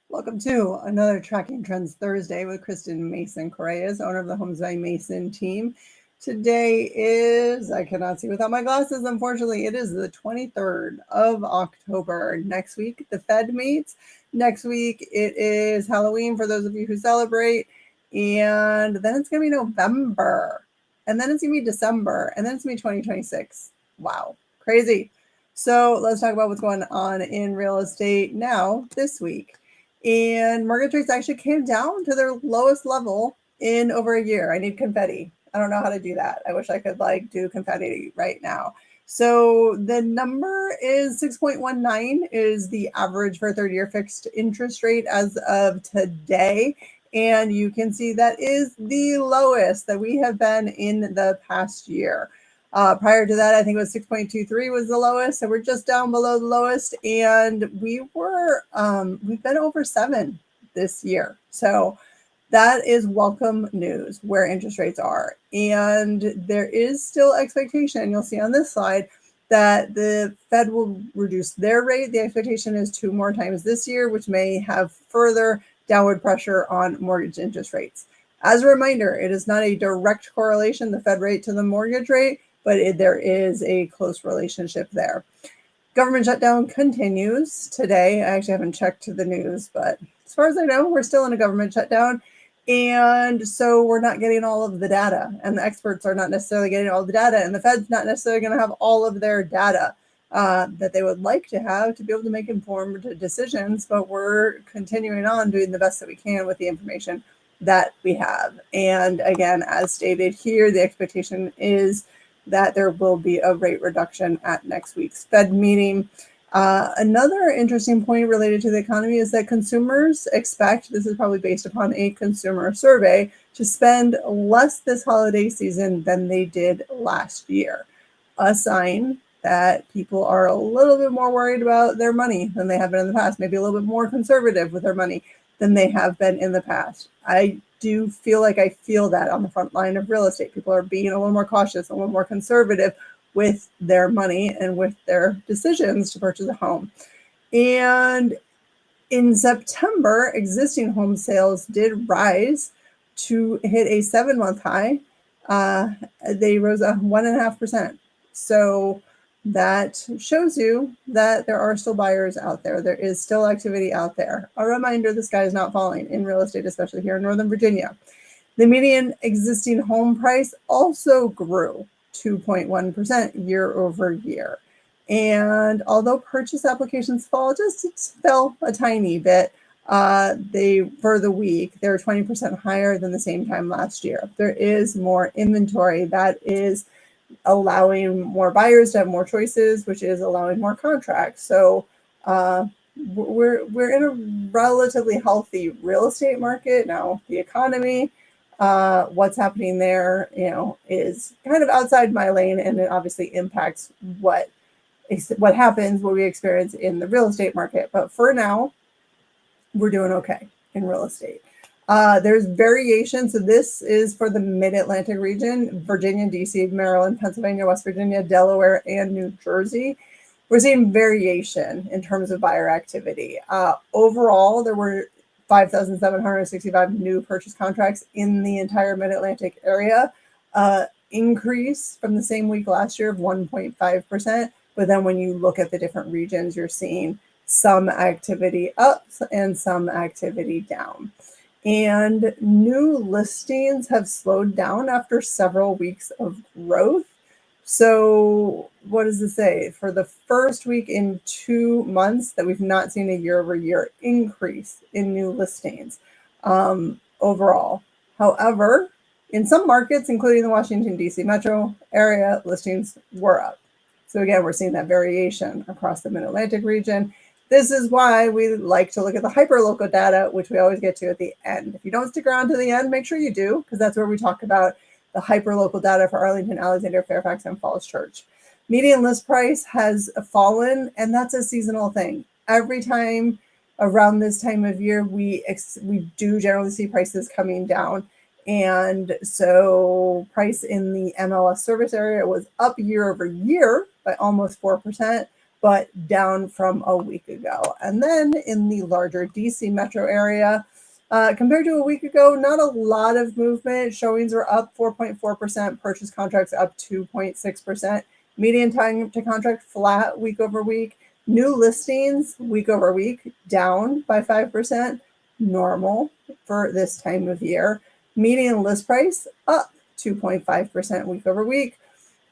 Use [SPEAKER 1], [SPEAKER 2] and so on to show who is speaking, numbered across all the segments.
[SPEAKER 1] Welcome to another Tracking Trends Thursday with Kristen Mason Coreas, owner of the Homes by Mason team. Today is, I cannot see without my glasses, unfortunately, it is the 23rd of October. Next week, the Fed meets. Next week, it is Halloween for those of you who celebrate. And then it's going to be November. And then it's going to be December. And then it's going to be 2026. Wow, crazy. So let's talk about what's going on in real estate now this week. And mortgage rates actually came down to their lowest level in over a year. I need confetti. I don't know how to do that. I wish I could do confetti right now. So the number is 6.19 is the average for a 30-year fixed interest rate as of today. And you can see that is the lowest that we have been in the past year. Prior to that, I think it was 6.23 was the lowest. So we're just down below the lowest. And we've been over 7 this year. So that is welcome news where interest rates are. And there is still expectation, you'll see on this slide, that the Fed will reduce their rate. The expectation is 2 more times this year, which may have further downward pressure on mortgage interest rates. As a reminder, it is not a direct correlation, the Fed rate to the mortgage rate, but there is a close relationship there. Government shutdown continues today. I actually haven't checked the news, but as far as I know, we're still in a government shutdown. And so we're not getting all of the data, and the experts are not necessarily getting all the data, and the Fed's not necessarily going to have all of their data that they would like to have to be able to make informed decisions. But we're continuing on doing the best that we can with the information that we have. And again, as stated here, the expectation is that there will be a rate reduction at next week's Fed meeting. Another interesting point related to the economy is that consumers expect, this is probably based upon a consumer survey, to spend less this holiday season than they did last year. A sign that people are a little bit more worried about their money than they have been in the past, maybe a little bit more conservative with their money than they have been in the past. I do feel like I feel that on the front line of real estate. People are being a little more cautious, a little more conservative with their money and with their decisions to purchase a home. And in September, existing home sales did rise to hit a 7-month high. They rose 1.5%. So that shows you that there are still buyers out there. There is still activity out there. A reminder, the sky is not falling in real estate, especially here in Northern Virginia. The median existing home price also grew 2.1% year over year. And although purchase applications fell a tiny bit, for the week, they're 20% higher than the same time last year. There is more inventory that is allowing more buyers to have more choices, which is allowing more contracts. So we're in a relatively healthy real estate market now. The economy, what's happening there, is kind of outside my lane, and it obviously impacts what happens, what we experience in the real estate market. But for now, we're doing okay in real estate. There's variation. So this is for the mid-Atlantic region: Virginia, DC, Maryland, Pennsylvania, West Virginia, Delaware, and New Jersey. We're seeing variation in terms of buyer activity. Overall, there were 5,765 new purchase contracts in the entire mid-Atlantic area, increase from the same week last year of 1.5%. But then when you look at the different regions, you're seeing some activity up and some activity down. And new listings have slowed down after several weeks of growth. So what does it say? For the first week in 2 months that we've not seen a year-over-year increase in new listings overall. However, in some markets, including the Washington, D.C. metro area, listings were up. So again, we're seeing that variation across the Mid-Atlantic region. This is why we like to look at the hyperlocal data, which we always get to at the end. If you don't stick around to the end, make sure you do, because that's where we talk about the hyperlocal data for Arlington, Alexandria, Fairfax, and Falls Church. Median list price has fallen, and that's a seasonal thing. Every time around this time of year, we do generally see prices coming down. And so price in the MLS service area was up year over year by almost 4%. but down from a week ago. And then in the larger DC metro area, compared to a week ago, not a lot of movement. Showings are up 4.4%, purchase contracts up 2.6%, median time to contract flat week over week. New listings week over week down by 5%, normal for this time of year. Median list price up 2.5% week over week,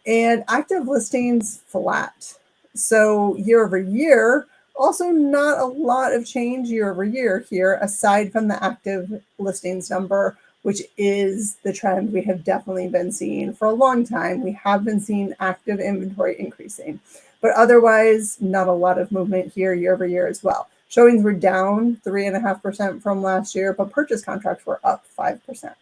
[SPEAKER 1] and active listings flat. So year over year, also not a lot of change year over year here, aside from the active listings number, which is the trend we have definitely been seeing for a long time. We have been seeing active inventory increasing, but otherwise not a lot of movement here year over year as well. Showings were down 3.5% from last year, but purchase contracts were up 5%.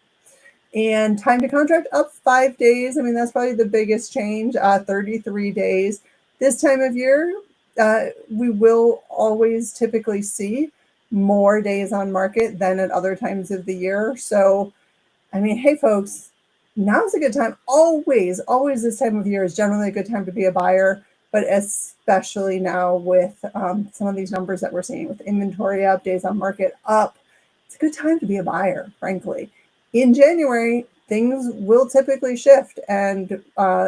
[SPEAKER 1] And time to contract up 5 days. I mean, that's probably the biggest change, 33 days. This time of year, we will always typically see more days on market than at other times of the year. So, I mean, hey, folks, now's a good time. Always this time of year is generally a good time to be a buyer, but especially now with some of these numbers that we're seeing with inventory up, days on market up, it's a good time to be a buyer, frankly. In January, things will typically shift and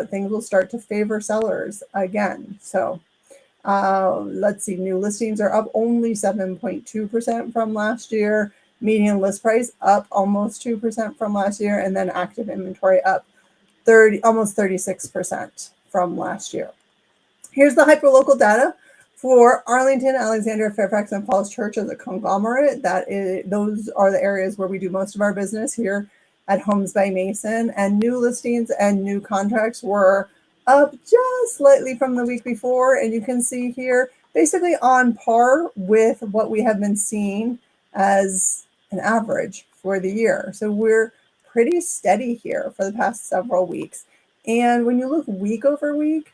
[SPEAKER 1] things will start to favor sellers again. So let's see, new listings are up only 7.2% from last year. Median list price up almost 2% from last year. And then active inventory up almost 36% from last year. Here's the hyperlocal data for Arlington, Alexandria, Fairfax, and Falls Church as a conglomerate. Those are the areas where we do most of our business here at Homes by Mason. And new listings and new contracts were up just slightly from the week before. And you can see here, basically on par with what we have been seeing as an average for the year. So we're pretty steady here for the past several weeks. And when you look week over week,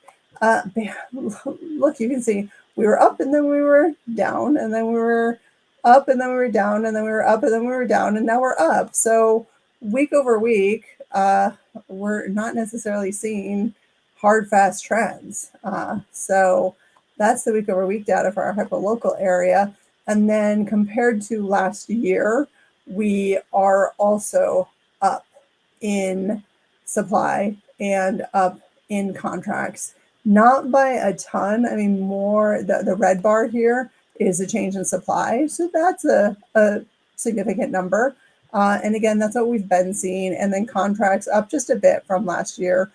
[SPEAKER 1] look, you can see we were up and then we were down, and then we were up and then we were down, and then we were up and then we were down, and now we're up. So week over week, we're not necessarily seeing hard, fast trends. So that's the week over week data for our hyperlocal area. And then compared to last year, we are also up in supply and up in contracts. Not by a ton. I mean, more the red bar here is a change in supply. So that's a significant number. And again, that's what we've been seeing. And then contracts up just a bit from last year.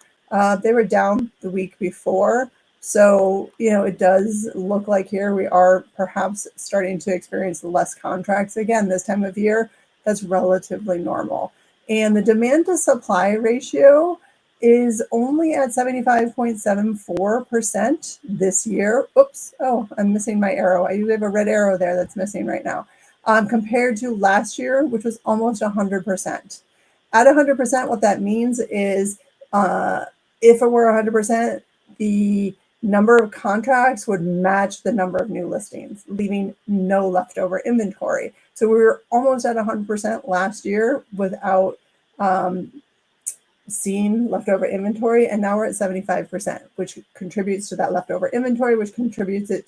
[SPEAKER 1] They were down the week before. So, it does look like here we are perhaps starting to experience less contracts again this time of year. That's relatively normal. And the demand to supply ratio is only at 75.74% this year. Oops. Oh, I'm missing my arrow. I usually have a red arrow there that's missing right now. Compared to last year, which was almost 100%. At 100%, what that means is if it were 100%, the number of contracts would match the number of new listings, leaving no leftover inventory. So we were almost at 100% last year without seeing leftover inventory, and now we're at 75%, which contributes to that leftover inventory, which contributes it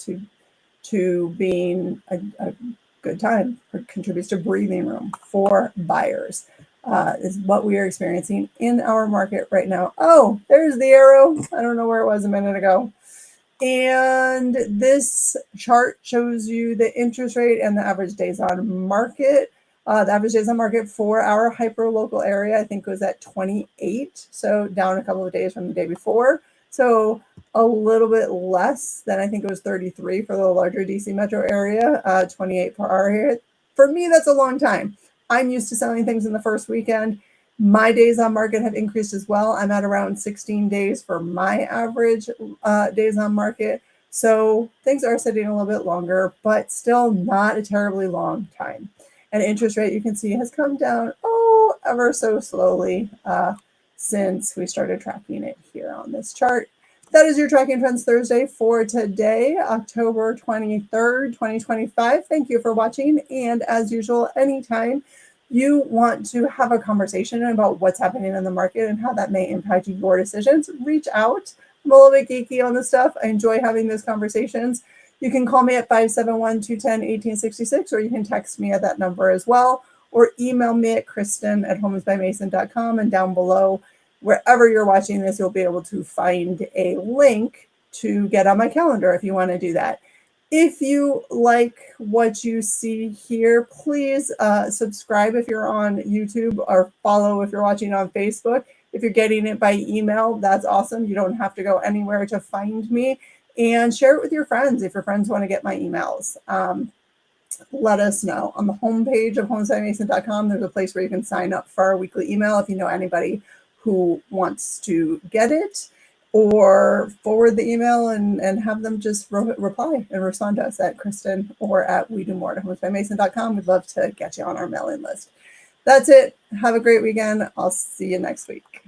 [SPEAKER 1] to being a good time, or contributes to breathing room for buyers. Is what we are experiencing in our market right now. Oh, there's the arrow. I don't know where it was a minute ago. And this chart shows you the interest rate and the average days on market. The average days on market for our hyper-local area, I think, was at 28. So down a couple of days from the day before. So a little bit less than, I think it was 33 for the larger DC metro area, 28 for our area. For me, that's a long time. I'm used to selling things in the first weekend. My days on market have increased as well. I'm at around 16 days for my average days on market. So things are sitting a little bit longer, but still not a terribly long time. And interest rate, you can see, has come down, ever so slowly since we started tracking it here on this chart. That is your Tracking Trends Thursday for today, October 23rd, 2025. Thank you for watching. And as usual, anytime you want to have a conversation about what's happening in the market and how that may impact your decisions, reach out. I'm a little bit geeky on this stuff. I enjoy having those conversations. You can call me at 571-210-1866, or you can text me at that number as well, or email me at kristen@homesbymason.com. And down below, wherever you're watching this, you'll be able to find a link to get on my calendar if you want to do that. If you like what you see here, please subscribe if you're on YouTube, or follow if you're watching on Facebook. If you're getting it by email, that's awesome. You don't have to go anywhere to find me. And share it with your friends if your friends want to get my emails. Let us know. On the homepage of homesbymason.com, there's a place where you can sign up for our weekly email if you know anybody who wants to get it, or forward the email and have them just reply and respond to us at Kristen or at wedomore@homesbymason.com. We'd love to get you on our mailing list. That's it. Have a great weekend. I'll see you next week.